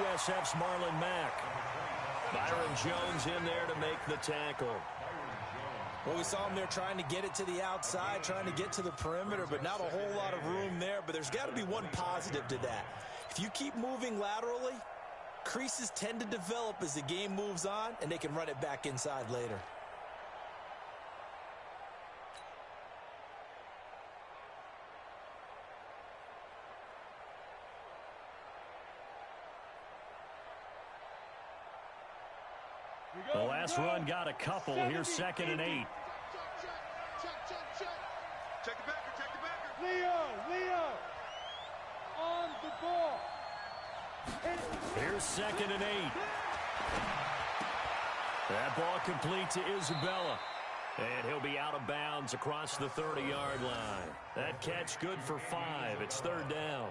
USF's Marlon Mack. Byron Jones in there to make the tackle. Well, we saw him there trying to get it to the outside, trying to get to the perimeter, but not a whole lot of room there. But there's got to be one positive to that. If you keep moving laterally, creases tend to develop as the game moves on, and they can run it back inside later. The last run got a couple. Here's 2nd and 8. Check the backer, check the backer. Leo, on the ball. Here's 2nd and 8. That ball complete to Isabella. And he'll be out of bounds across the 30-yard line. That catch good for 5. It's 3rd down.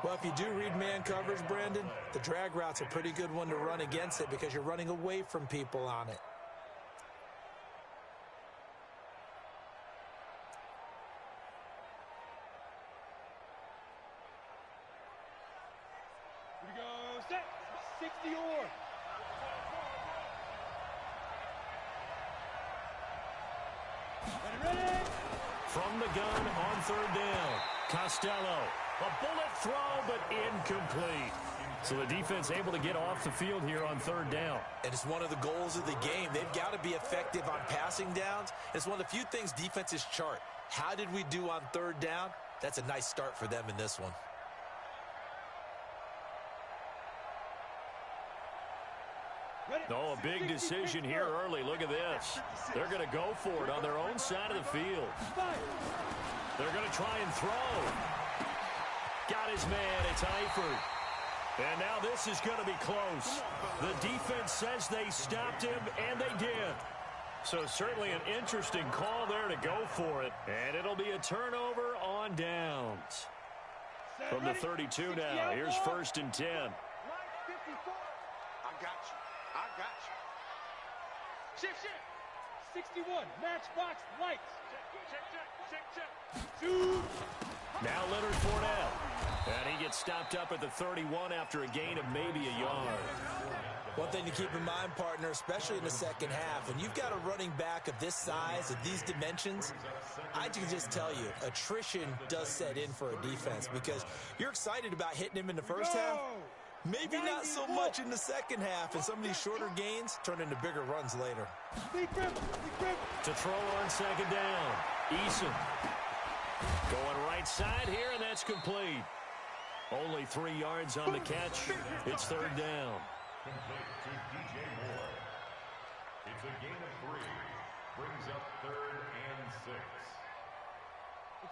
Well, if you do read man coverage, Brandon, the drag route's a pretty good one to run against it because you're running away from people on it. Here we go, set, 60 or. Ready. From the gun on 3rd down. Costello. A bullet throw, but incomplete. So the defense able to get off the field here on 3rd down. And it's one of the goals of the game. They've got to be effective on passing downs. It's one of the few things defenses chart. How did we do on 3rd down? That's a nice start for them in this one. Oh, a big decision here early. Look at this. They're going to go for it on their own side of the field. They're going to try and throw. Got his man. It's Eifert. And now this is going to be close. The defense says they stopped him, and they did. So certainly an interesting call there to go for it. And it'll be a turnover on downs. From the 32 now, here's 1st and 10. I got you. I got you. Shift. 61, matchbox lights. Check. Shoot. Now Leonard Fournette. And he gets stopped up at the 31 after a gain of maybe a yard. One thing to keep in mind, partner, especially in the second half, when you've got a running back of this size, of these dimensions, I can just tell you, attrition does set in for a defense because you're excited about hitting him in the first half. Maybe not so much in the second half, and some of these shorter gains turn into bigger runs later. To throw on 2nd down, Eason. Going right side here, and that's complete. Only 3 yards on the catch. It's 3rd down. Complete to DJ Moore. It's a gain of 3. Brings up 3rd and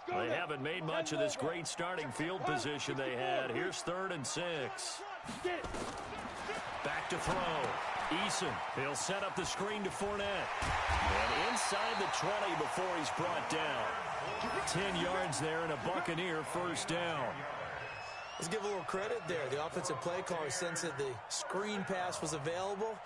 6. They haven't made much of this great starting field position they had. Here's 3rd and 6. Back to throw. Eason. He'll set up the screen to Fournette. And inside the 20 before he's brought down. 10 yards there and a Buccaneer 1st down. Let's give a little credit there. The offensive play caller sensed that the screen pass was available.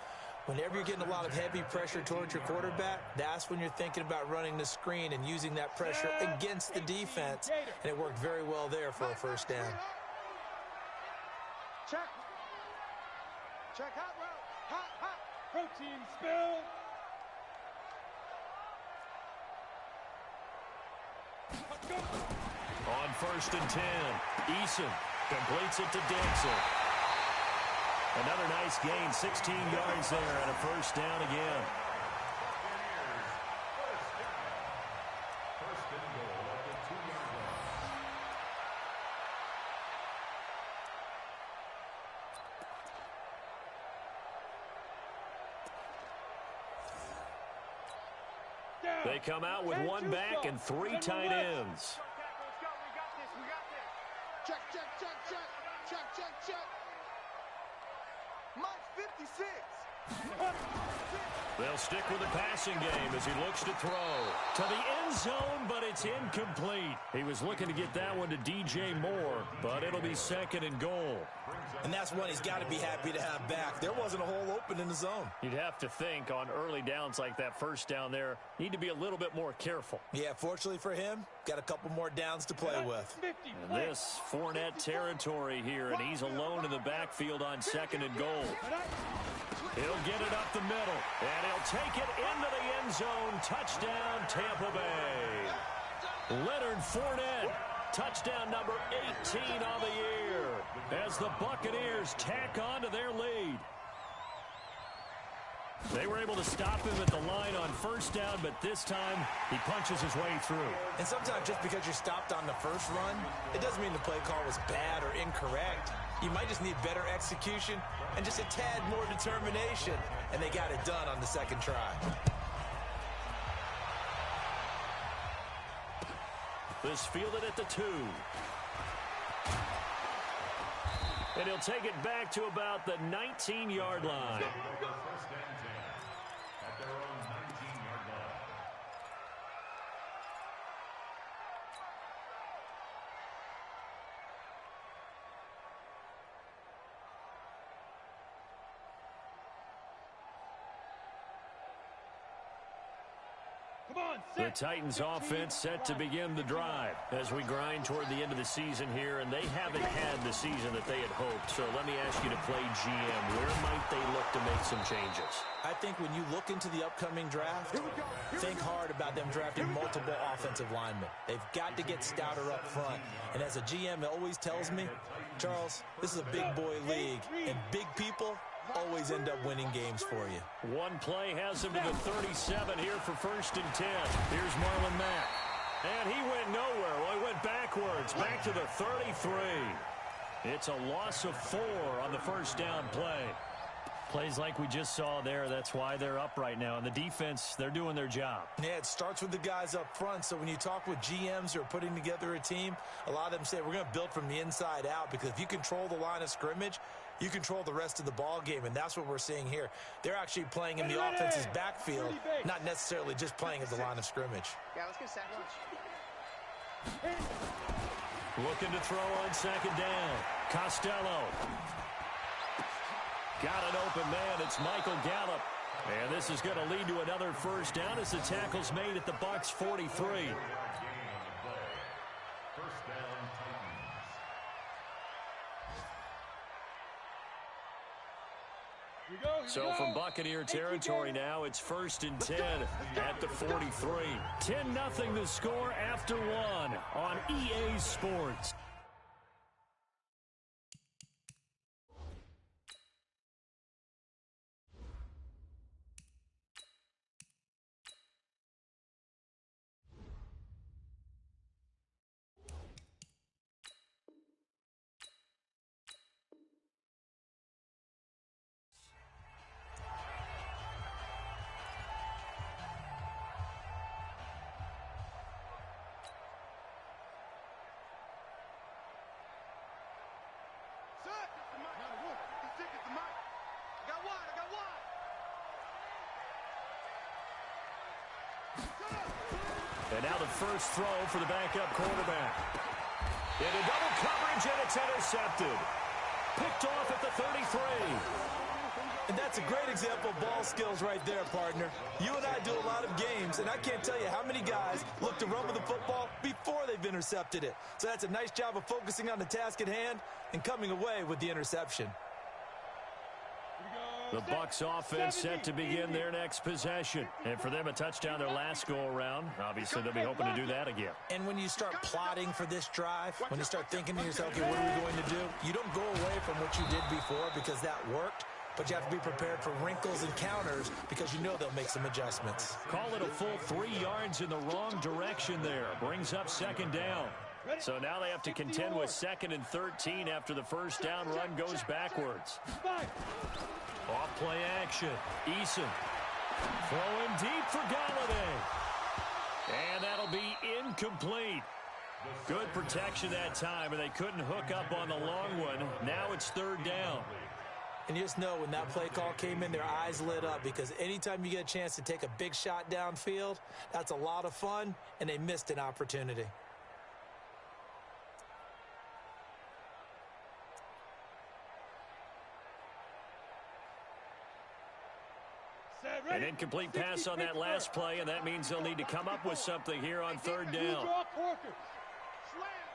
Whenever you're getting a lot of heavy pressure towards your quarterback, that's when you're thinking about running the screen and using that pressure against the defense. And it worked very well there for a 1st down. Check hot route. Hot. Protein spill. On 1st and 10, Eason completes it to Dixon. Another nice gain, 16 yards there, and a 1st down again. First and goal at the 2-yard line. They come out with 1 back and 3 tight ends. Let's go. We got this. Check. Mike 56. They'll stick with the passing game as he looks to throw. To the end zone, but it's incomplete. He was looking to get that one to DJ Moore, but it'll be 2nd and goal. And that's one he's got to be happy to have back. There wasn't a hole open in the zone. You'd have to think on early downs like that first down there, need to be a little bit more careful. Yeah, fortunately for him, got a couple more downs to play with. And this Fournette territory here, and he's alone in the backfield on 2nd and goal. He'll get it up the middle, and he'll take it into the end zone. Touchdown, Tampa Bay. Leonard Fournette, touchdown number 18 on the year, as the Buccaneers tack on to their lead. They were able to stop him at the line on first down, but this time he punches his way through. And sometimes just because you're stopped on the first run, it doesn't mean the play call was bad or incorrect. You might just need better execution and just a tad more determination. And they got it done on the second try. This fielded at the 2. And he'll take it back to about the 19-yard line. First and 10 at their own 19-yard line. The Titans offense set to begin the drive as we grind toward the end of the season here, and they haven't had the season that they had hoped. So let me ask you to play GM. Where might they look to make some changes? I think when you look into the upcoming draft, think hard about them drafting multiple offensive linemen. They've got to get stouter up front. And as a GM always tells me, Charles, this is a big boy league, and big people always end up winning games for you. One play has him to the 37 here for 1st and 10. Here's Marlon Mack. And he went nowhere. Well, he went backwards, back to the 33. It's a loss of 4 on the first down play. Plays like we just saw there, that's why they're up right now. And the defense, they're doing their job. Yeah, it starts with the guys up front. So when you talk with GMs who are putting together a team, a lot of them say we're going to build from the inside out, because if you control the line of scrimmage, you control the rest of the ball game, and that's what we're seeing here. They're actually playing in the offense's backfield, not necessarily just playing at the line of scrimmage. Yeah, let's get sack lunch. Looking to throw on 2nd down. Costello. Got an open man. It's Michael Gallup. And this is going to lead to another first down as the tackle's made at the Bucs 43. First down, Titans. So from Buccaneer territory now, it's 1st and 10 at the 43. 10-0 the score after 1 on EA Sports. And now the first throw for the backup quarterback. Into double coverage, and it's intercepted. Picked off at the 33. And that's a great example of ball skills right there, partner. You and I do a lot of games, and I can't tell you how many guys look to run with the football before they've intercepted it. So that's a nice job of focusing on the task at hand and coming away with the interception. The Bucs offense set to begin their next possession. And for them, a touchdown their last go-around. Obviously, they'll be hoping to do that again. And when you start plotting for this drive, when you start thinking to yourself, okay, what are we going to do? You don't go away from what you did before because that worked. But you have to be prepared for wrinkles and counters because you know they'll make some adjustments. Call it a full 3 yards in the wrong direction there. Brings up 2nd down. So now they have to contend with 2nd and 13 after the first down run goes backwards. Off play action. Eason throwing deep for Galladay. And that'll be incomplete. Good protection that time, and they couldn't hook up on the long one. Now it's 3rd down. And you just know when that play call came in, their eyes lit up because anytime you get a chance to take a big shot downfield, that's a lot of fun, and they missed an opportunity. An incomplete pass on that last play, and that means they'll need to come up with something here on third down. Draw Corker. Slam.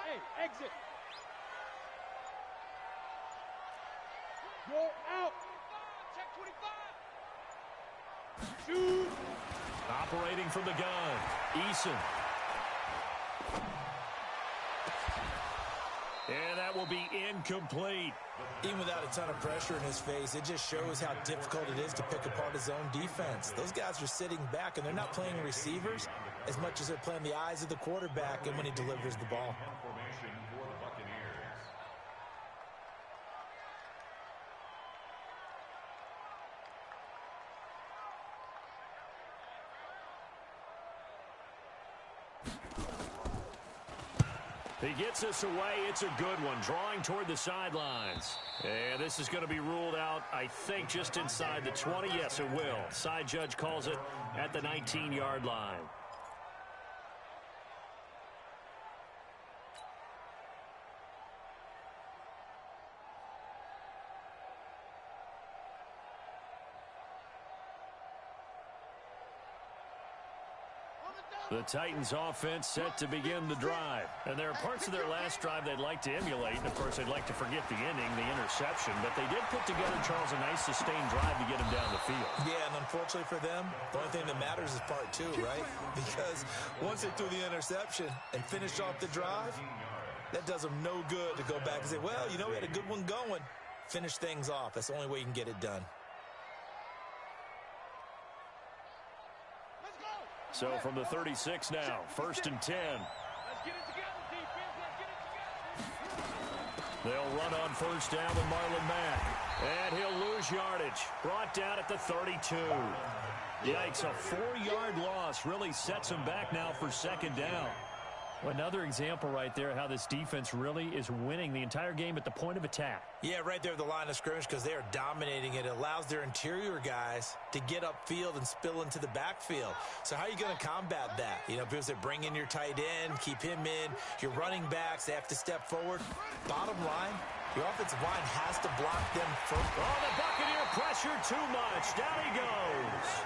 Hey, exit. You're out. Check 25. Shoot. Operating from the gun, Eason. And that will be incomplete. Even without a ton of pressure in his face, it just shows how difficult it is to pick apart his own defense. Those guys are sitting back, and they're not playing receivers as much as they're playing the eyes of the quarterback and when he delivers the ball. Formation for the Buccaneers. He gets us away. It's a good one. Drawing toward the sidelines. And this is going to be ruled out, I think, just inside the 20. Yes, it will. Side judge calls it at the 19-yard line. The Titans offense set to begin the drive. And there are parts of their last drive they'd like to emulate. And, of course, they'd like to forget the ending, the interception. But they did put together, Charles, a nice sustained drive to get him down the field. Yeah, and unfortunately for them, the only thing that matters is part two, right? Because once they threw the interception and finished off the drive, that does them no good to go back and say, well, you know, we had a good one going. Finish things off. That's the only way you can get it done. So from the 36 now, 1st and 10. Let's get it together, defense. Let's get it together. They'll run on 1st down with Marlon Mack. And he'll lose yardage. Brought down at the 32. Yikes, a 4-yard loss really sets him back now for 2nd down. Well, another example right there how this defense really is winning the entire game at the point of attack. Yeah, right there at the line of scrimmage because they are dominating it. It allows their interior guys to get upfield and spill into the backfield. So how are you going to combat that? You know, because they bring in your tight end, keep him in. Your running backs, they have to step forward. Bottom line, your offensive line has to block them first. Oh, the Buccaneer pressure too much. Down he goes.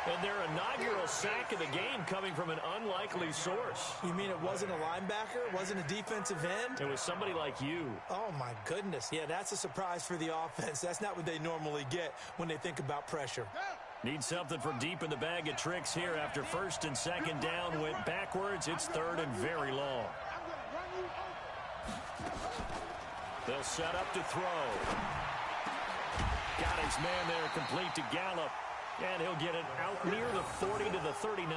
And their inaugural sack of the game coming from an unlikely source. You mean it wasn't a linebacker? It wasn't a defensive end? It was somebody like you. Oh, my goodness. Yeah, that's a surprise for the offense. That's not what they normally get when they think about pressure. Need something for deep in the bag of tricks here after 1st and 2nd down went backwards. It's 3rd and very long. They'll set up to throw. Got his man there complete to Gallup. And he'll get it out near the 40 to the 39.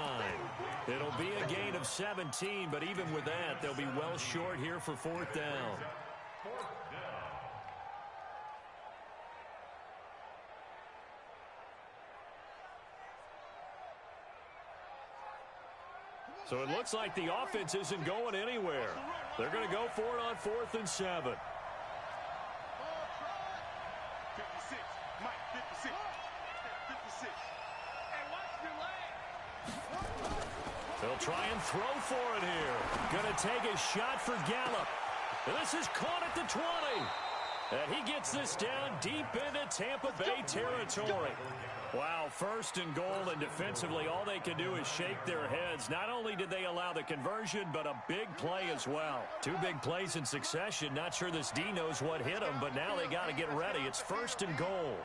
It'll be a gain of 17, but even with that, they'll be well short here for 4th down. So it looks like the offense isn't going anywhere. They're going to go for it on 4th and 7. 56. Mike, 56. 56. And watch your leg. They'll try and throw for it here. Going to take a shot for Gallup. This is caught at the 20. And he gets this down deep into Tampa Bay territory. Wow, 1st and goal, and defensively all they can do is shake their heads. Not only did they allow the conversion, but a big play as well. 2 big plays in succession. Not sure this D knows what hit them, but now they got to get ready. It's 1st and goal.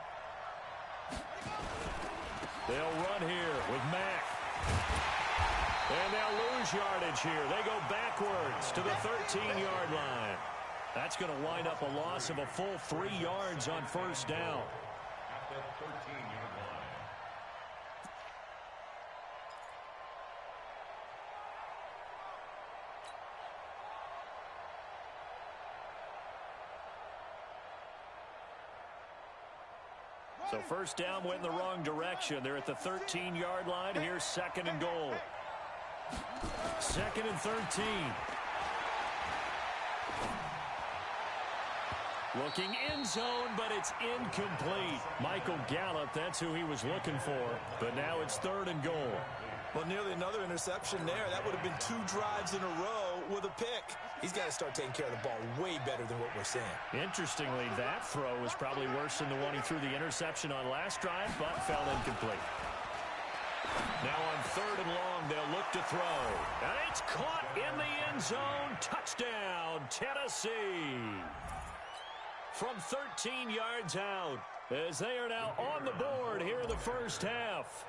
They'll run here with Mack. And they'll lose yardage here. They go backwards to the 13-yard line. That's going to wind up a loss of a full 3 yards on 1st down. At the 13-yard line. So 1st down went in the wrong direction. They're at the 13-yard line. Here's 2nd and goal. 2nd and 13. Looking end zone, but it's incomplete. Michael Gallup, that's who he was looking for. But now it's 3rd and goal. Well, nearly another interception there. That would have been 2 drives in a row with a pick. He's got to start taking care of the ball way better than what we're seeing. Interestingly, that throw was probably worse than the one he threw the interception on last drive, but fell incomplete. Now on 3rd and long, they'll look to throw. And it's caught in the end zone. Touchdown, Tennessee. From 13 yards out, as they are now on the board here in the first half.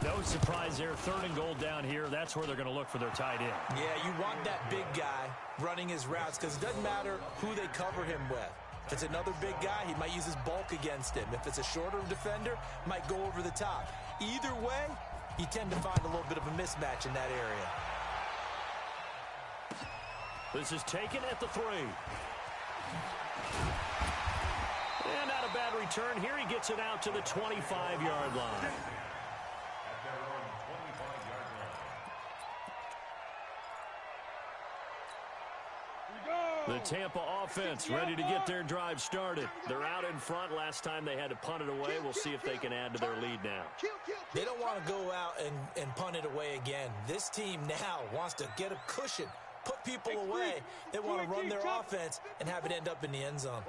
No surprise there. 3rd and goal down here. That's where they're going to look for their tight end. Yeah, you want that big guy running his routes because it doesn't matter who they cover him with. If it's another big guy, he might use his bulk against him. If it's a shorter defender, might go over the top. Either way, you tend to find a little bit of a mismatch in that area. This is taken at the 3. And not a bad return here. He gets it out to the 25-yard line. At their own 25-yard line. The Tampa offense ready to get their drive started. They're out in front. Last time they had to punt it away. We'll see if they can add to their lead now. They don't want to go out and punt it away again. This team now wants to get a cushion, put people away. They want to run their offense and have it end up in the end zone.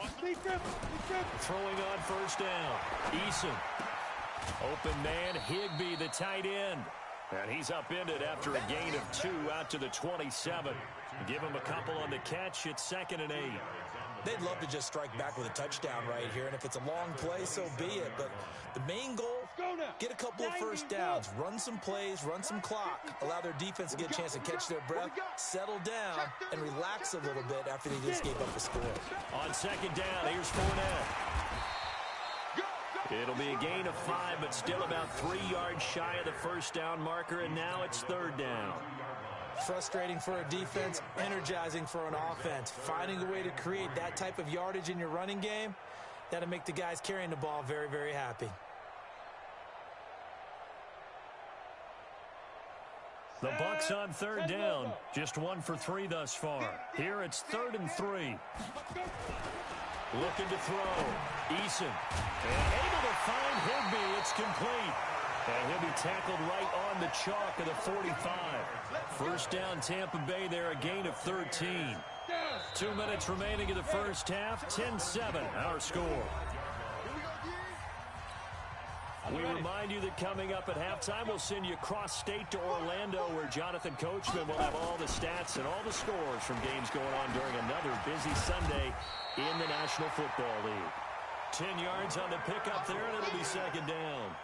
Throwing on 1st down. Eason. Open man, Higbee, the tight end. And he's upended after a gain of 2 out to the 27. Give him a couple on the catch. It's 2nd and 8. They'd love to just strike back with a touchdown right here, and if it's a long play, so be it. But the main goal, get a couple of 1st downs, run some plays, run some clock, allow their defense to get a chance to catch their breath, settle down, and relax a little bit after they just gave up a score. On 2nd down, here's Fournette. It'll be a gain of 5, but still about 3 yards shy of the 1st down marker, and now it's 3rd down. Frustrating for a defense, energizing for an offense. Finding a way to create that type of yardage in your running game, that'll make the guys carrying the ball very, very happy. The Bucs on 3rd down. Just 1 for 3 thus far. Here it's 3rd and 3. Looking to throw. Eason. And able to find Higbee. It's complete. And he'll be tackled right on the chalk of the 45. 1st down, Tampa Bay there, a gain of 13. 2 minutes remaining in the first half. 10-7, our score. We remind you that coming up at halftime, we'll send you cross-state to Orlando, where Jonathan Coachman will have all the stats and all the scores from games going on during another busy Sunday in the National Football League. 10 yards on the pickup there, and it'll be 2nd down.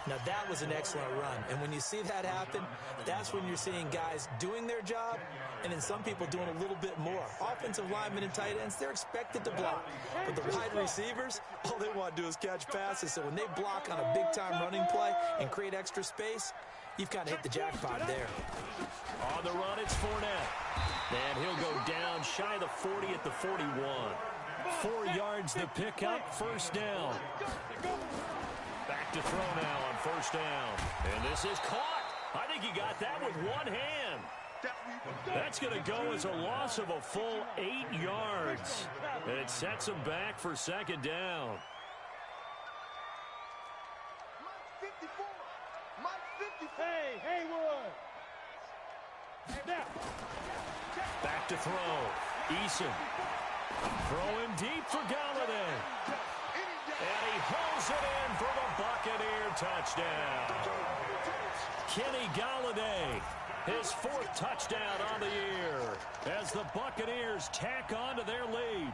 Now, that was an excellent run. And when you see that happen, that's when you're seeing guys doing their job and then some people doing a little bit more. Offensive linemen and tight ends, they're expected to block. But the wide receivers, all they want to do is catch passes. So when they block on a big-time running play and create extra space, you've kind of hit the jackpot there. On the run, it's Fournette. And he'll go down shy of the 40 at the 41. 4 yards the pickup, 1st down. Back to throw now on 1st down. And this is caught. I think he got that with one hand. That's going to go as a loss of a full 8 yards. And it sets him back for 2nd down. Hey, Haywood. Back to throw. Eason. Throwing deep for Galladay. And he hauls it in for the Buccaneer touchdown. Kenny Galladay, his 4th touchdown on the year as the Buccaneers tack on to their lead.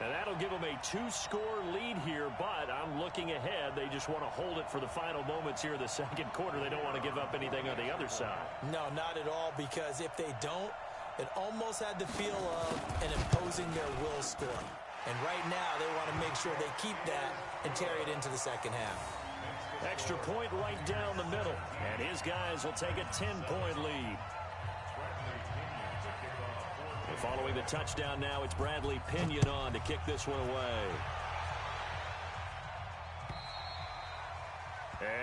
And that'll give them a 2-score lead here, but I'm looking ahead. They just want to hold it for the final moments here in the 2nd quarter. They don't want to give up anything on the other side. No, not at all, because if they don't, it almost had the feel of an imposing their will score. And right now, they want to make sure they keep that and carry it into the 2nd half. Extra point right down the middle. And his guys will take a 10-point lead. And following the touchdown now, it's Bradley Pinion on to kick this one away.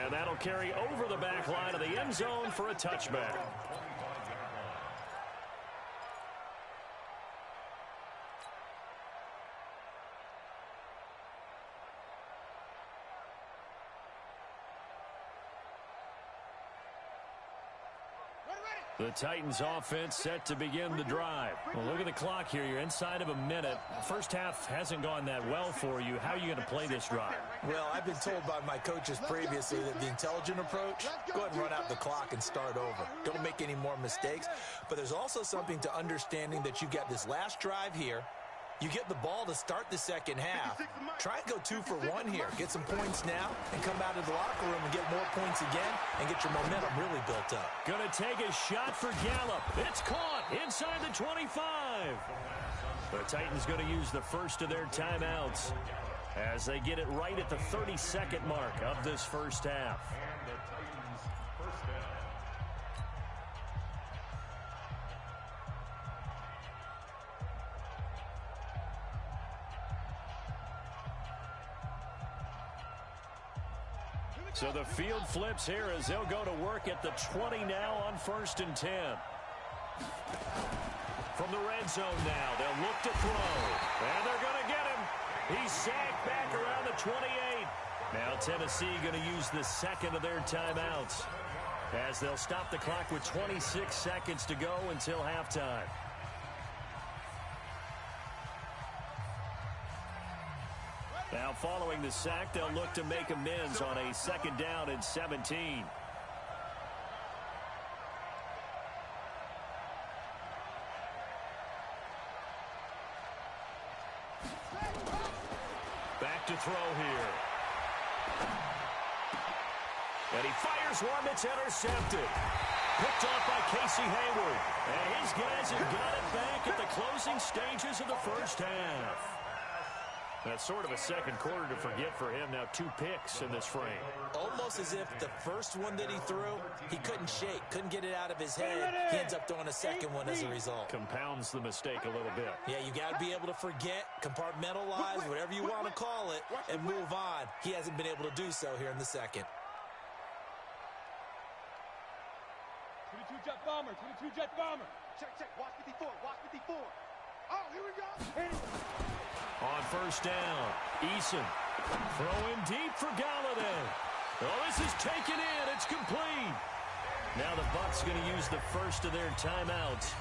And that'll carry over the back line of the end zone for a touchback. The Titans offense set to begin the drive. Well, look at the clock here. You're inside of a minute. First half hasn't gone that well for you. How are you going to play this drive? Well, I've been told by my coaches previously that the intelligent approach, go ahead and run out the clock and start over. Don't make any more mistakes. But there's also something to understanding that you've got this last drive here. You get the ball to start the second half. Try and go 2 for 1 here. Get some points now and come out of the locker room and get more points again and get your momentum really built up. Going to take a shot for Gallup. It's caught inside the 25. The Titans going to use the first of their timeouts as they get it right at the 30-second mark of this first half. So the field flips here as they'll go to work at the 20 now on 1st and 10. From the red zone now, they'll look to throw. And they're going to get him. He's sacked back around the 28. Now Tennessee going to use the second of their timeouts as they'll stop the clock with 26 seconds to go until halftime. Now following the sack, they'll look to make amends on a 2nd down and 17. Back to throw here. And he fires one that's intercepted. Picked off by Casey Hayward. And his guys have got it back at the closing stages of the first half. That's sort of a second quarter to forget for him. Now 2 picks in this frame. Almost as if the first one that he threw, he couldn't shake, couldn't get it out of his head. He ends up throwing a second one as a result. Compounds the mistake a little bit. Yeah, you got to be able to forget, compartmentalize, whatever you want to call it, and move on. He hasn't been able to do so here in the second. 22 jet bomber, 22 jet bomber. Check, watch 54, watch 54. Oh, here we go. On 1st down, Eason throwing deep for Galladay. Oh, this is taken in. It's complete. Now the Bucs going to use the first of their timeouts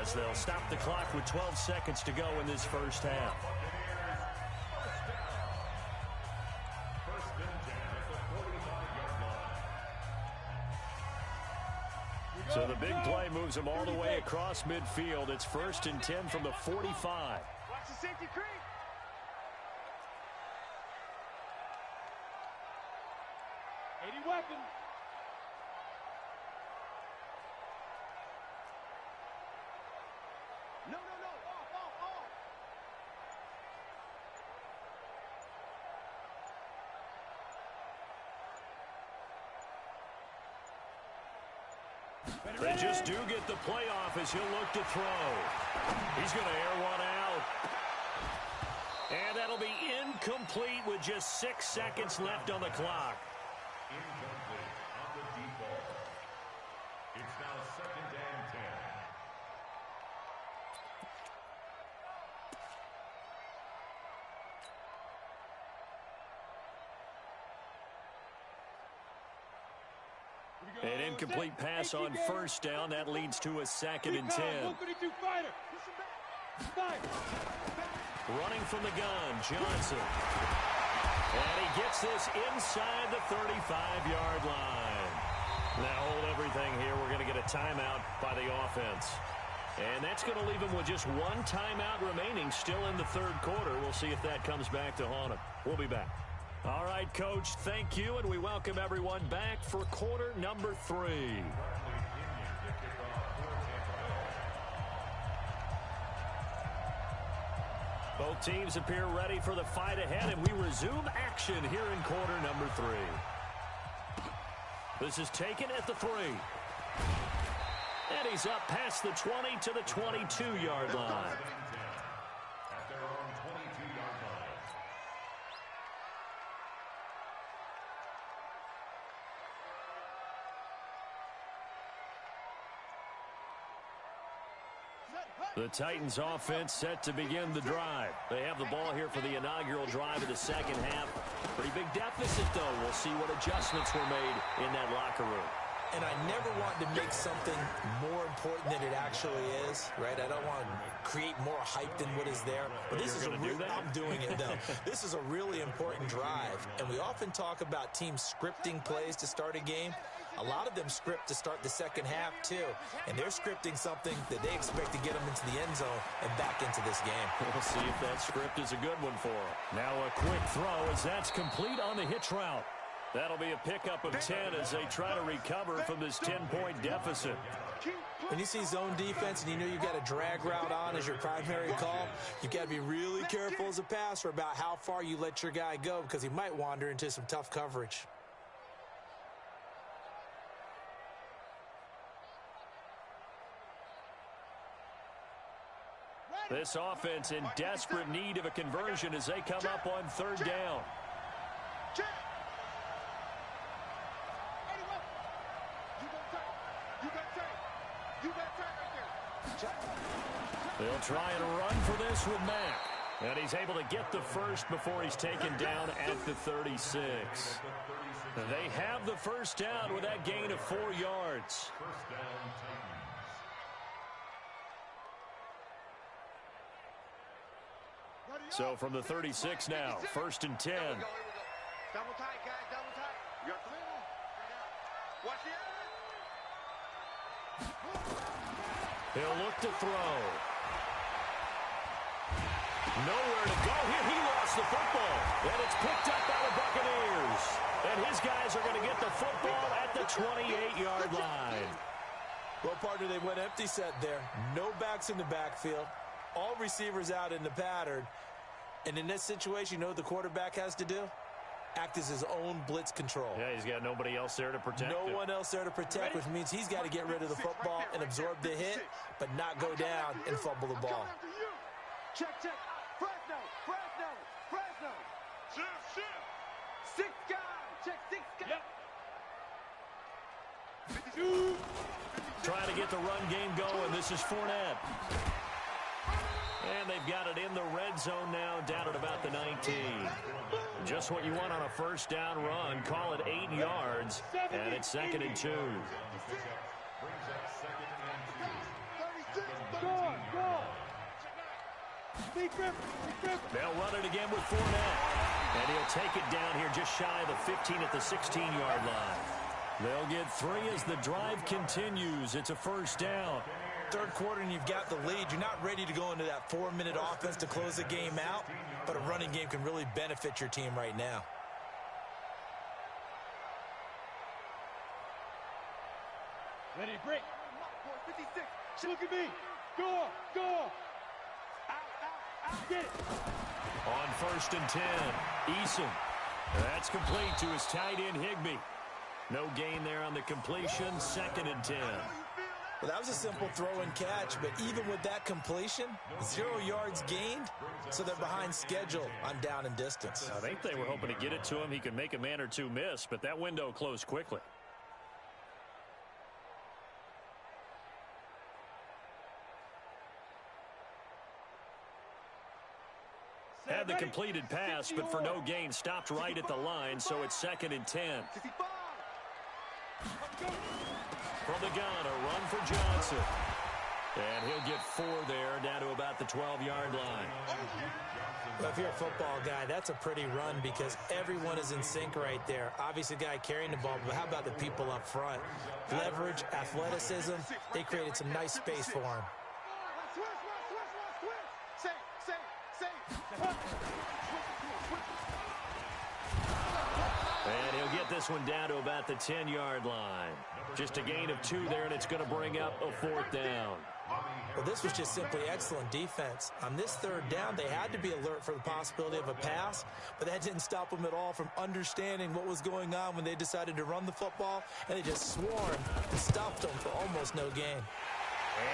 as they'll stop the clock with 12 seconds to go in this first half. So the big play moves them all the way across midfield. It's 1st and 10 from the 45. Watch the safety creep. Weapon. No. Off. They just do get the playoff as he'll look to throw. He's going to air one out. And that'll be incomplete with just 6 seconds left on the clock. Incomplete on the deep ball. It's now 2nd and 10. An incomplete pass on 1st down. That leads to a 2nd and 10. 132 fighter. Running from the gun, Johnson. And he gets this inside the 35-yard line. Now hold everything here. We're going to get a timeout by the offense. And that's going to leave them with just 1 timeout remaining still in the 3rd quarter. We'll see if that comes back to haunt them. We'll be back. All right, Coach, thank you, and we welcome everyone back for quarter number 3. Both teams appear ready for the fight ahead, and we resume action here in quarter number 3. This is taken at the 3. And he's up past the 20 to the 22-yard line. At their own 22-yard line. The Titans offense set to begin the drive. They have the ball here for the inaugural drive of the second half. Pretty big deficit, though. We'll see what adjustments were made in that locker room. And I never want to make something more important than it actually is, right? I don't want to create more hype than what is there. But this is I'm doing it, though. This is a really important drive. And we often talk about teams scripting plays to start a game. A lot of them script to start the second half, too. And they're scripting something that they expect to get them into the end zone and back into this game. We'll see if that script is a good one for them. Now a quick throw as that's complete on the hitch route. That'll be a pickup of 10 as they try to recover from this 10-point deficit. When you see zone defense and you know you've got a drag route on as your primary call, you've got to be really careful as a passer about how far you let your guy go because he might wander into some tough coverage. This offense in desperate need of a conversion as they come up on third down. They'll try and run for this with Mack. And he's able to get the first before he's taken down at the 36. They have the first down with that gain of 4 yards. First down, Titans. So from the 36 now, first and 10. Double tight, guys, double tight. You got the watch the He'll look to throw. Nowhere to go here. He lost the football. And it's picked up by the Buccaneers. And his guys are going to get the football at the 28-yard line. Well, partner, they went empty set there. No backs in the backfield. All receivers out in the pattern. And in this situation, you know what the quarterback has to do? Act as his own blitz control. Yeah, he's got nobody else there to protect him. No one else there to protect, which means he's got to get rid of the football and absorb the hit, but not go down and fumble the ball. Check. Fresno. Shift. 6 guys. Check 6 guys. Yep. Trying to get the run game going. This is Fournette. And they've got it in the red zone now, down at about the 19. Just what you want on a first down run. Call it 8 yards, and it's 2nd and 2. They'll run it again with Fournette. And he'll take it down here just shy of the 15 at the 16-yard line. They'll get 3 as the drive continues. It's a first down. Third quarter and you've got the lead. You're not ready to go into that 4-minute offense to close the game out, but a running game can really benefit your team right now. Ready, break. 56. Look at me. Go. Out. Get it. On first and 10, Eason. That's complete to his tight end, Higbee. No gain there on the completion, 2nd and 10. Well, that was a simple throw and catch, but even with that completion, 0 yards gained, so they're behind schedule on down and distance. I think they were hoping to get it to him. He could make a man or two miss, but that window closed quickly. Had the completed pass, but for no gain, stopped right at the line, so it's 2nd and 10. From the gun, a run for Johnson. And he'll get 4 there, down to about the 12-yard line. Well, if you're a football guy, that's a pretty run because everyone is in sync right there. Obviously, the guy carrying the ball, but how about the people up front? Leverage, athleticism, they created some nice space for him. And he'll get this one down to about the 10-yard line. Just a gain of 2 there, and it's going to bring up a 4th down. Well, this was just simply excellent defense. On this 3rd down, they had to be alert for the possibility of a pass, but that didn't stop them at all from understanding what was going on when they decided to run the football, and they just swarmed and stopped them for almost no gain.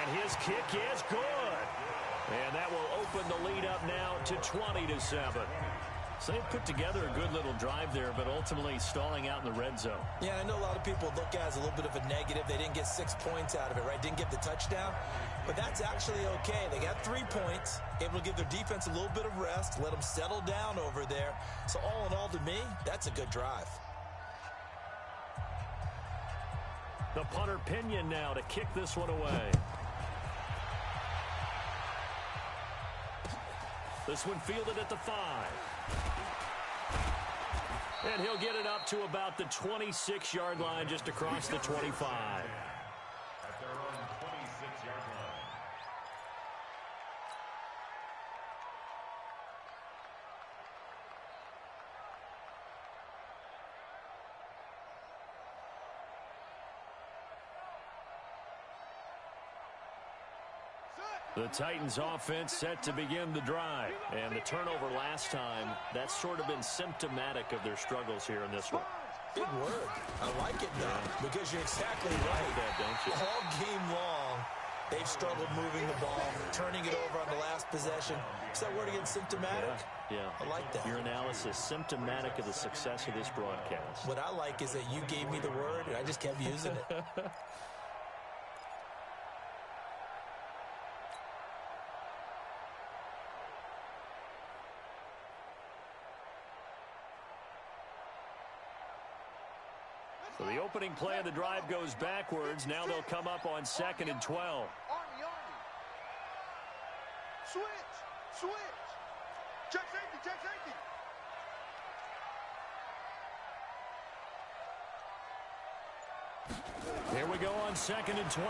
And his kick is good. And that will open the lead up now to 20-7. So they put together a good little drive there, but ultimately stalling out in the red zone. Yeah, I know a lot of people look at it as a little bit of a negative. They didn't get 6 points out of it, right? Didn't get the touchdown. But that's actually okay. They got 3 points, able to give their defense a little bit of rest, let them settle down over there. So all in all, to me, that's a good drive. The punter Pinion now to kick this one away. This one fielded at the 5. And he'll get it up to about the 26-yard line, just across the 25. At their own 26-yard line. The Titans offense set to begin the drive. And the turnover last time, that's sort of been symptomatic of their struggles here in this one. Big word. I like it now, because you're exactly right. Don't you? All game long, they've struggled moving the ball, turning it over on the last possession. Is that word again, symptomatic? Yeah. I like that. Your analysis, symptomatic of the success of this broadcast. What I like is that you gave me the word, and I just kept using it. So the opening play of the drive goes backwards. Now they'll come up on 2nd and 12. Army. Switch. Check safety. Here we go on 2nd and 12.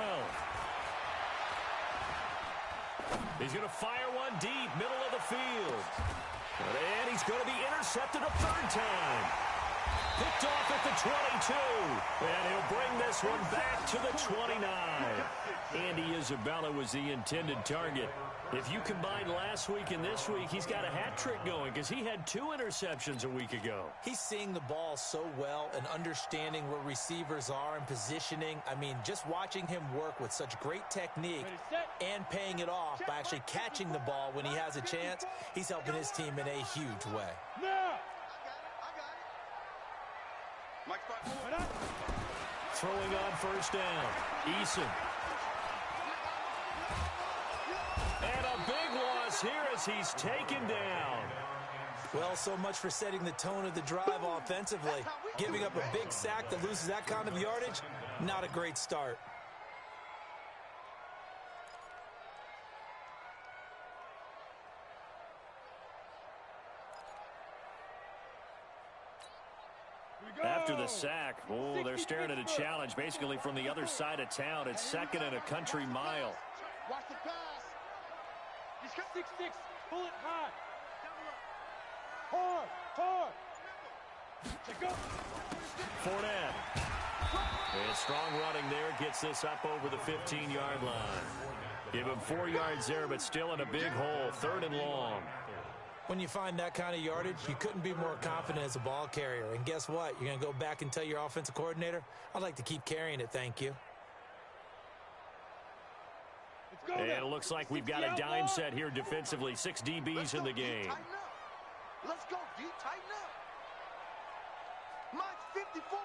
He's going to fire one deep, middle of the field. And he's going to be intercepted a 3rd time. Picked off at the 22. And he'll bring this one back to the 29. Andy Isabella was the intended target. If you combine last week and this week, he's got a hat trick going because he had 2 interceptions a week ago. He's seeing the ball so well and understanding where receivers are and positioning. I mean, just watching him work with such great technique and paying it off by actually catching the ball when he has a chance, he's helping his team in a huge way. Throwing on 1st down. Eason. And a big loss here as he's taken down. Well, so much for setting the tone of the drive offensively. Giving up a big sack that loses that kind of yardage, not a great start. After the sack, they're staring at a challenge basically from the other side of town. It's 2nd and a country mile. Watch the pass. He's got 6-6. Pull it high. Hard. Go. Fournette. And strong running there gets this up over the 15-yard line. Give him 4 yards there, but still in a big hole. 3rd and long. When you find that kind of yardage, you couldn't be more confident as a ball carrier. And guess what? You're going to go back and tell your offensive coordinator, I'd like to keep carrying it, thank you. And it looks like we've got a dime set here defensively. 6 DBs in the game. Let's go, D. Tighten up. Mike's 54.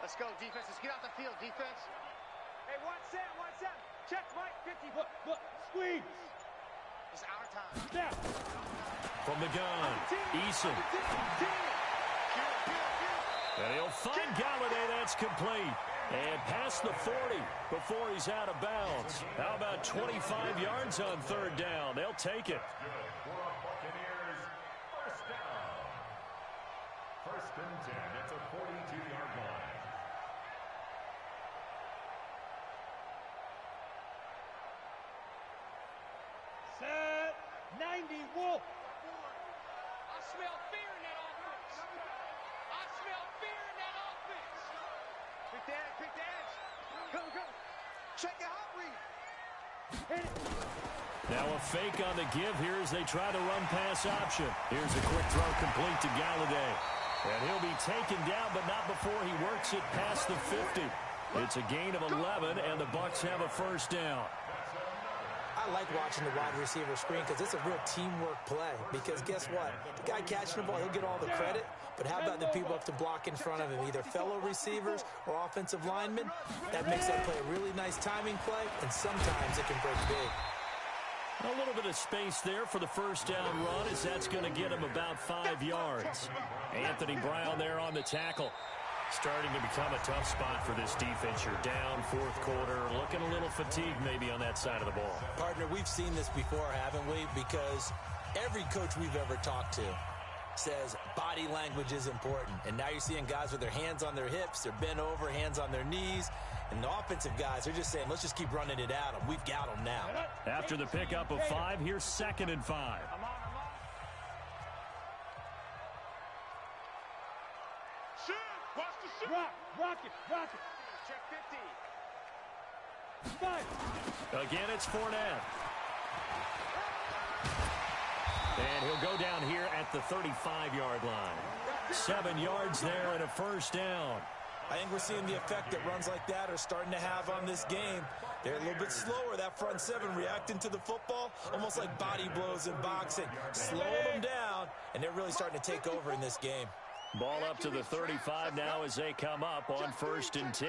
Let's go, defense. Let's get out the field, defense. Hey, 1-7. Check, Mike. 50. Look. Squeeze. It's our time. Step. From the gun, Eason. And he'll find Galladay. That's complete. And past the 40 before he's out of bounds. How about 25 yards on 3rd down? They'll take it. Buccaneers, 1st down. 1st and 10 at the 42-yard line. Set. 90 Wolf. I smell fear in that offense. Quick dash. Go. Check it out, Reed. Hit it. Now a fake on the give here as they try the run-pass option. Here's a quick throw complete to Galladay. And he'll be taken down, but not before he works it past the 50. It's a gain of 11, and the Bucs have a 1st down. I like watching the wide receiver screen because it's a real teamwork play. Because guess what? The guy catching the ball, he'll get all the credit. But how about the people up to block in front of him, either fellow receivers or offensive linemen? That makes that play a really nice timing play, and sometimes it can break big. A little bit of space there for the 1st down run as that's going to get him about 5 yards. Anthony Brown there on the tackle. Starting to become a tough spot for this defense. You're down fourth quarter, looking a little fatigued maybe on that side of the ball. Partner, we've seen this before, haven't we? Because every coach we've ever talked to says body language is important. And now you're seeing guys with their hands on their hips, they're bent over, hands on their knees. And the offensive guys, they're just saying, let's just keep running it at them. We've got them now. After the pickup of 5, here's 2nd and 5. Shoot! Watch the shoot! Rock it. Check 50. Again, it's Fournette. And he'll go down here at the 35-yard line. 7 yards there and a first down. I think we're seeing the effect that runs like that are starting to have on this game. They're a little bit slower, that front 7, reacting to the football, almost like body blows in boxing. Slowing them down, and they're really starting to take over in this game. Ball up to the 35 now as they come up on 1st and 10.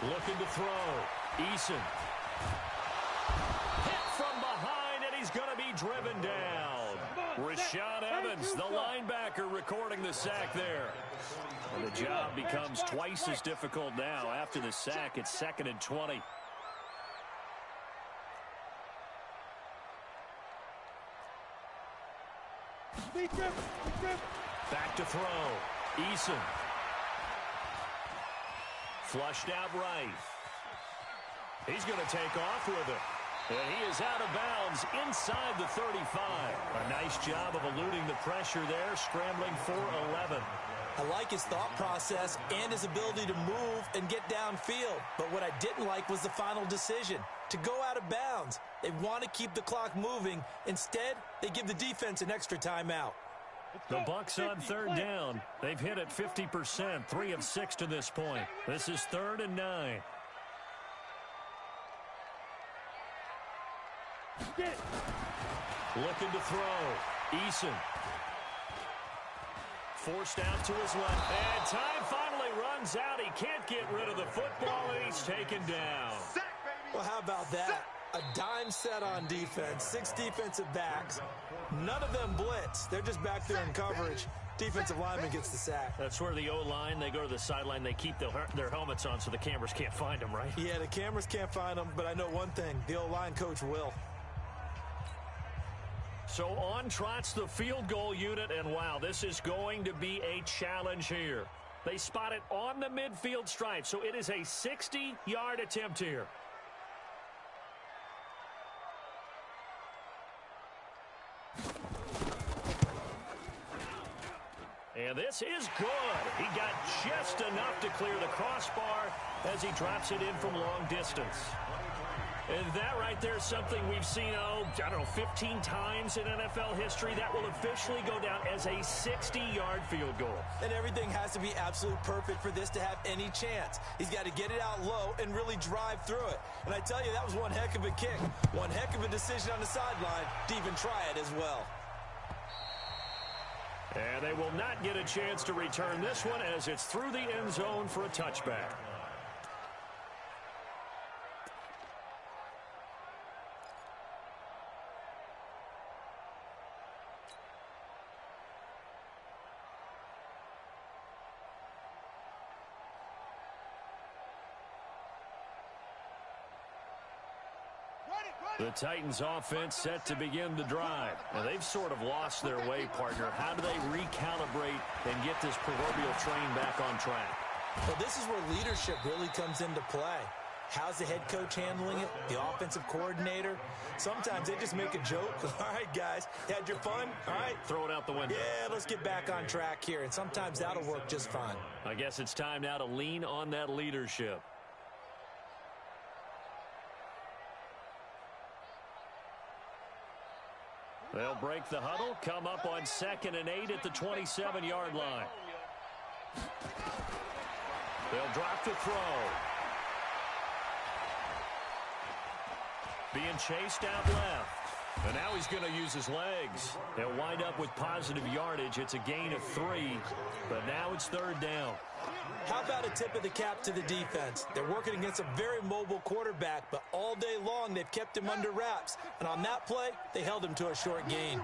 Looking to throw. Eason. Hit from behind, and he's going to be driven down. Rashaan Evans, the linebacker, recording the sack there. And the job becomes twice as difficult now. After the sack, it's 2nd and 20. Back to throw. Eason. Flushed out right. He's going to take off with it. And he is out of bounds inside the 35. A nice job of eluding the pressure there, scrambling for 11. I like his thought process and his ability to move and get downfield. But what I didn't like was the final decision, to go out of bounds. They want to keep the clock moving. Instead, they give the defense an extra timeout. The Bucs on 3rd down. They've hit it 50%, 3 of 6 to this point. This is 3rd and 9. Looking to throw. Eason. Forced out to his left. And time finally runs out. He can't get rid of the football, and he's taken down. Well, how about that? A dime set on defense, 6 defensive backs. None of them blitz. They're just back there in coverage. Defensive lineman gets the sack. That's where the O-line, they go to the sideline, they keep their helmets on so the cameras can't find them, right? Yeah, the cameras can't find them, but I know one thing. The O-line coach will. So on trots the field goal unit, and wow, this is going to be a challenge here. They spot it on the midfield stripe, so it is a 60-yard attempt here. And this is good. He got just enough to clear the crossbar as he drops it in from long distance. And that right there is something we've seen, I don't know, 15 times in NFL history. That will officially go down as a 60-yard field goal. And everything has to be absolutely perfect for this to have any chance. He's got to get it out low and really drive through it. And I tell you, that was one heck of a kick. One heck of a decision on the sideline to even try it as well. And they will not get a chance to return this one as it's through the end zone for a touchback. The Titans offense set to begin the drive. Now, they've sort of lost their way, partner. How do they recalibrate and get this proverbial train back on track? Well, this is where leadership really comes into play. How's the head coach handling it? The offensive coordinator? Sometimes they just make a joke. All right, guys, had your fun? All right. Throw it out the window. Yeah, let's get back on track here. And sometimes that'll work just fine. I guess it's time now to lean on that leadership. They'll break the huddle, come up on 2nd and 8 at the 27-yard line. They'll drop the throw. Being chased out left. And now he's going to use his legs. He'll wind up with positive yardage. It's a gain of 3, but now it's 3rd down. How about a tip of the cap to the defense? They're working against a very mobile quarterback, but all day long they've kept him under wraps. And on that play, they held him to a short gain.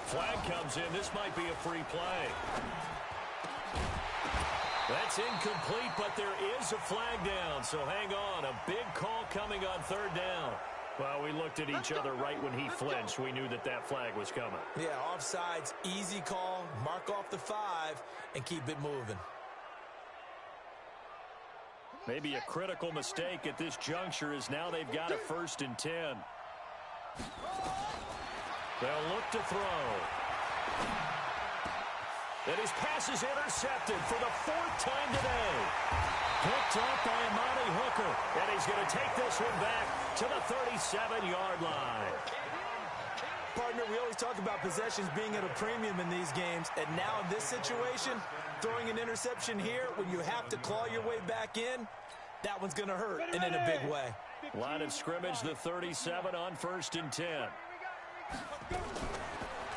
Flag comes in. This might be a free play. That's incomplete, but there is a flag down, so hang on. A big call coming on 3rd down. Well, we looked at each other right when he flinched. We knew that that flag was coming. Yeah, offsides, easy call, mark off the 5, and keep it moving. Maybe a critical mistake at this juncture is now they've got a 1st and 10. They'll look to throw. And his pass is intercepted for the 4th time today. Picked up by Amani Hooker. And he's going to take this one back to the 37-yard line. Partner, we always talk about possessions being at a premium in these games. And now in this situation, throwing an interception here when you have to claw your way back in, that one's going to hurt, and in a big way. Line of scrimmage, the 37 on 1st and 10.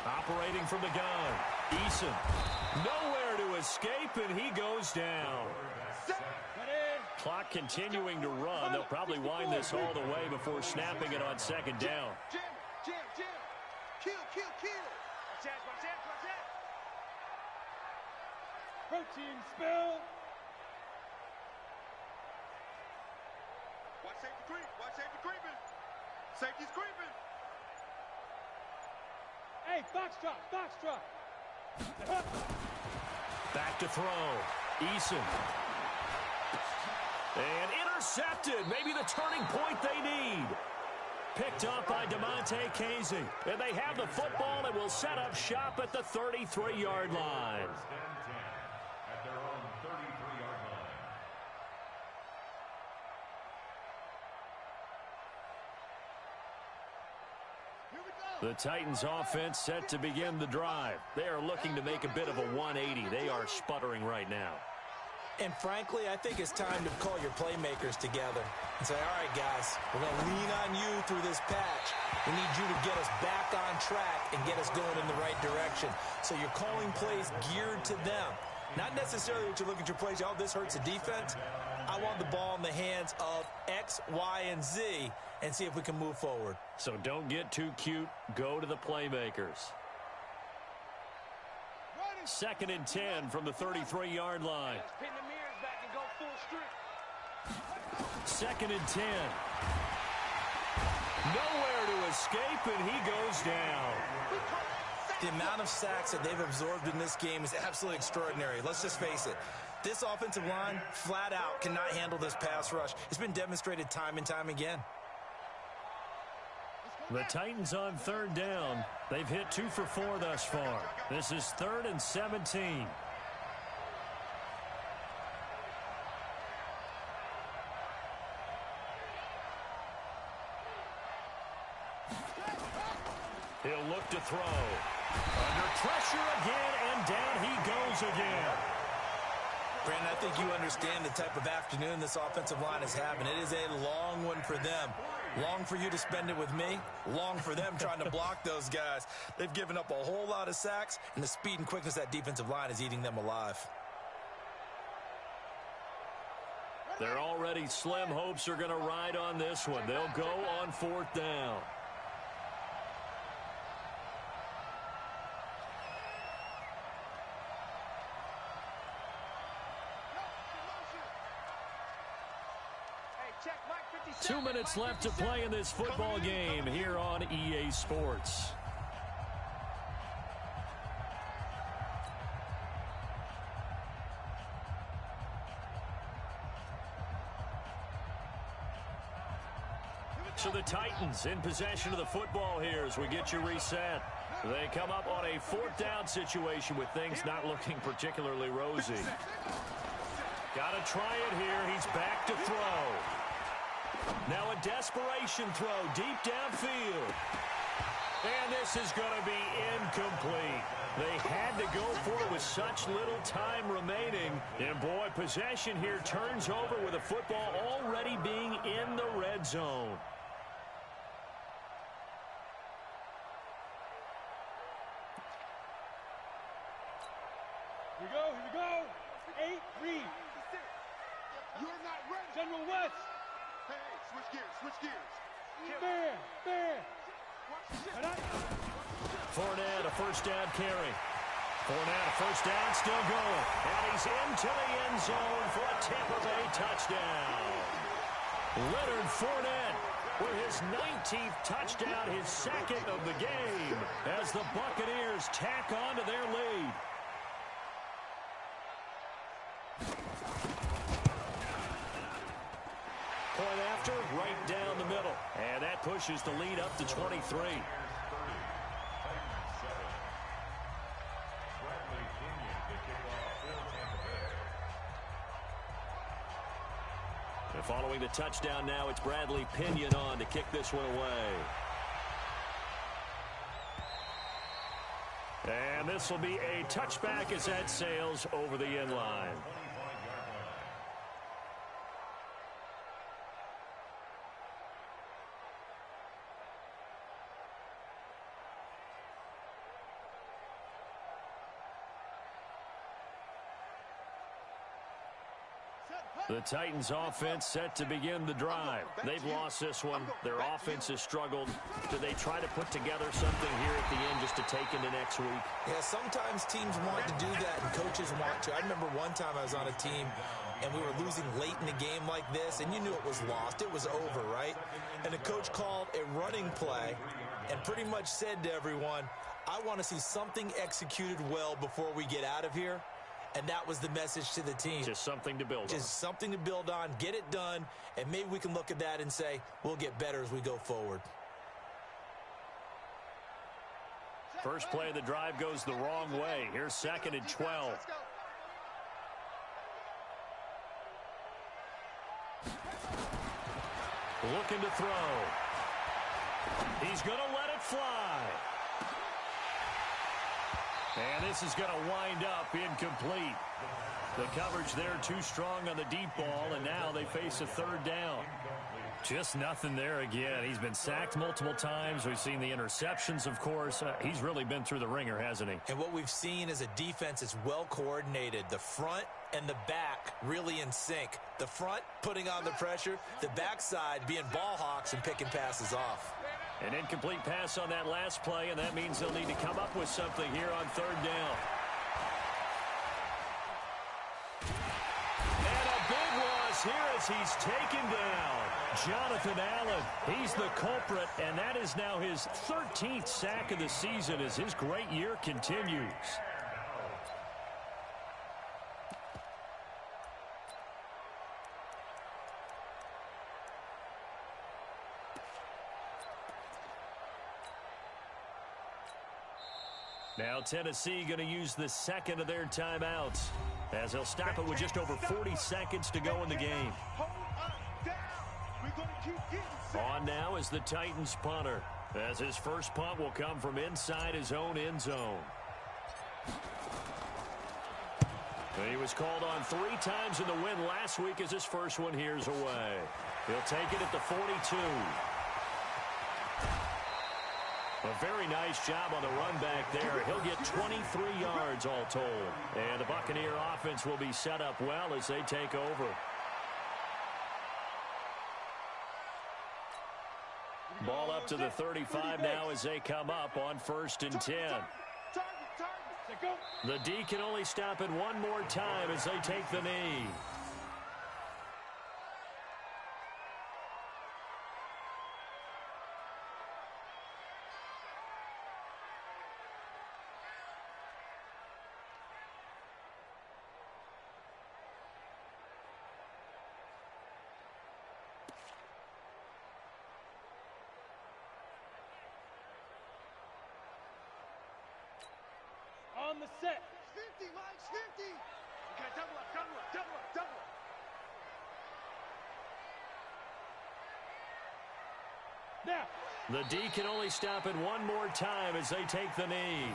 Operating from the gun, Eason. Nowhere to escape, and he goes down. Clock continuing to run. They'll probably wind this all the way before snapping it on 2nd down. Jim. Kill. Watch that. Protein spill. Watch safety creeping. Safety's creeping. Hey, box drop. Back to throw. Eason. And intercepted. Maybe the turning point they need. Picked up by DeMonte Casey. And they have the football and will set up shop at the 33-yard line. At their own 33-yard line. The Titans offense set to begin the drive. They are looking to make a bit of a 180. They are sputtering right now. And frankly, I think it's time to call your playmakers together and say, all right, guys, we're going to lean on you through this patch. We need you to get us back on track and get us going in the right direction. So you're calling plays geared to them. Not necessarily that you look at your plays, oh, this hurts the defense. I want the ball in the hands of X, Y, and Z and see if we can move forward. So don't get too cute. Go to the playmakers. 2nd and 10 from the 33-yard line. Let's pin the mirrors back and go full strip. 2nd and 10. Nowhere to escape, and he goes down. The amount of sacks that they've absorbed in this game is absolutely extraordinary. Let's just face it. This offensive line, flat out, cannot handle this pass rush. It's been demonstrated time and time again. The Titans on 3rd down. They've hit 2 for 4 thus far. This is 3rd and 17. He'll look to throw. Under pressure again, and down he goes again. Brandon, I think you understand the type of afternoon this offensive line is having. It is a long one for them. Long for you to spend it with me. Long for them trying to block those guys. They've given up a whole lot of sacks, and the speed and quickness of that defensive line is eating them alive. Their already slim hopes are going to ride on this one. They'll go on 4th down. Check Mike 57. 2 minutes left to play in this football game here on EA Sports. So the Titans in possession of the football here as we get you reset. They come up on a 4th down situation with things not looking particularly rosy. Got to try it here. He's back to throw. Now a desperation throw deep downfield. And this is going to be incomplete. They had to go for it with such little time remaining. And boy, possession here turns over with the football already being in the red zone. Here we go, here we go. 8, read. You're not ready. General West. Hey, switch gears, switch gears. Fair, fair. Fournette, a first down carry. Fournette, a first down, still going. And he's into the end zone for a Tampa Bay touchdown. Leonard Fournette for his 19th touchdown, his second of the game, as the Buccaneers tack on to their lead. Point after, right down the middle. And that pushes the lead up to 23. And following the touchdown now, it's Bradley Pinion on to kick this one away. And this will be a touchback as that sails over the end line. The Titans offense set to begin the drive. They've lost this one. Their offense has struggled. Do they try to put together something here at the end just to take into next week? Yeah, sometimes teams want to do that and coaches want to. I remember one time I was on a team and we were losing late in the game like this, and you knew it was lost. It was over, right? And the coach called a running play and pretty much said to everyone, I want to see something executed well before we get out of here. And that was the message to the team. Just something to build on. Just something to build on, get it done, and maybe we can look at that and say, we'll get better as we go forward. First play of the drive goes the wrong way. Here's 2nd and 12. Looking to throw. He's going to let it fly. And this is going to wind up incomplete. The coverage there too strong on the deep ball, and now they face a 3rd down. Just nothing there again. He's been sacked multiple times. We've seen the interceptions, of course. He's really been through the ringer, hasn't he? And what we've seen is a defense that's well coordinated. The front and the back really in sync. The front putting on the pressure, the backside being ball hawks and picking passes off. An incomplete pass on that last play, and that means they'll need to come up with something here on 3rd down. And a big loss here as he's taken down. Jonathan Allen, he's the culprit, and that is now his 13th sack of the season as his great year continues. Now Tennessee going to use the 2nd of their timeouts as they'll stop it with just over 40 seconds to go in the game. On now is the Titans punter, as his first punt will come from inside his own end zone. He was called on 3 times in the win last week as his first one here's away. He'll take it at the 42. A very nice job on the run back there. He'll get 23 yards all told. And the Buccaneer offense will be set up well as they take over. Ball up to the 35 now as they come up on 1st and 10. The D can only stop it one more time as they take the knee. On the set. 50, Mike, 50. Okay, double up, double up, double up, double up. Now. The D can only stop it one more time as they take the knee.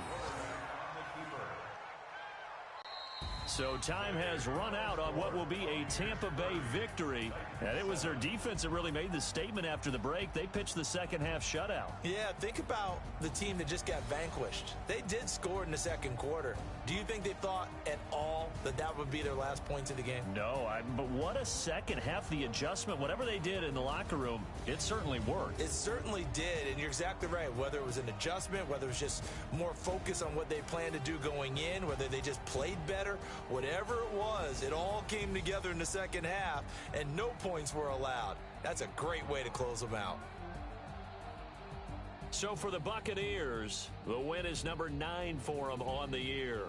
So time has run out on what will be a Tampa Bay victory. And it was their defense that really made the statement after the break. They pitched the second half shutout. Yeah, think about the team that just got vanquished. They did score in the second quarter. Do you think they thought at all that that would be their last points of the game? No, but what a second half. The adjustment, whatever they did in the locker room, it certainly worked. It certainly did, and you're exactly right. Whether it was an adjustment, whether it was just more focus on what they planned to do going in, whether they just played better, whatever it was, it all came together in the second half, and no points were allowed. That's a great way to close them out. So for the Buccaneers, the win is number 9 for them on the year.